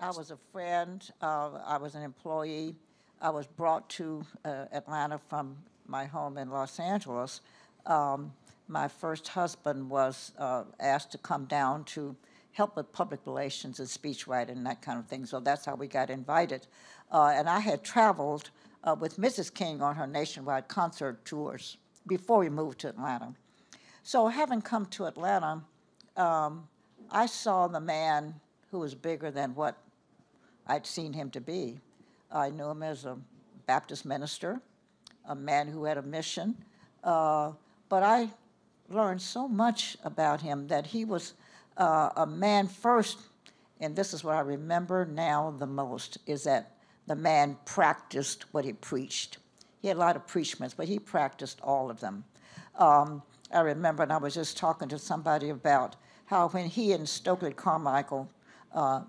I was a friend. I was an employee. I was brought to Atlanta from my home in Los Angeles. My first husband was asked to come down to help with public relations and speechwriting and that kind of thing. So that's how we got invited. And I had traveled with Mrs. King on her nationwide concert tours before we moved to Atlanta. So having come to Atlanta, I saw the man who was bigger than what I'd seen him to be. I knew him as a Baptist minister, a man who had a mission, but I learned so much about him that he was a man first, and this is what I remember now the most, is that the man practiced what he preached. He had a lot of preachments, but he practiced all of them. I remember, and I was just talking to somebody about how when he and Stokely Carmichael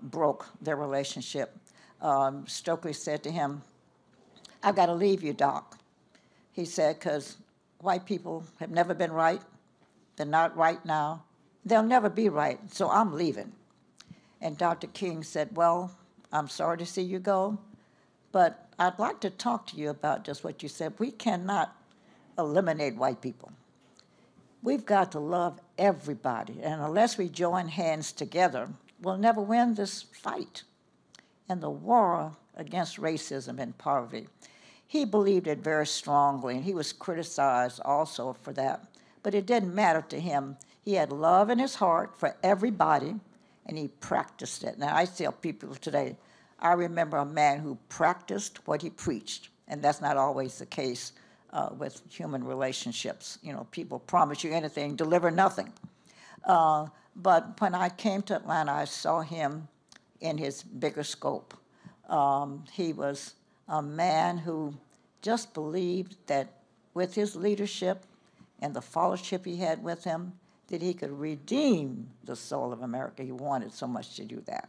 broke their relationship, Stokely said to him, "I've got to leave you, Doc." He said, "Because white people have never been right. They're not right now. They'll never be right, so I'm leaving." And Dr. King said, "Well, I'm sorry to see you go, but I'd like to talk to you about just what you said. We cannot eliminate white people. We've got to love everybody, and unless we join hands together, we'll never win this fight and the war against racism and poverty." He believed it very strongly, and he was criticized also for that. But it didn't matter to him. He had love in his heart for everybody, and he practiced it. Now, I tell people today, I remember a man who practiced what he preached, and that's not always the case with human relationships. You know, people promise you anything, deliver nothing. But when I came to Atlanta, I saw him in his bigger scope. He was a man who just believed that with his leadership and the fellowship he had with him, that he could redeem the soul of America. He wanted so much to do that.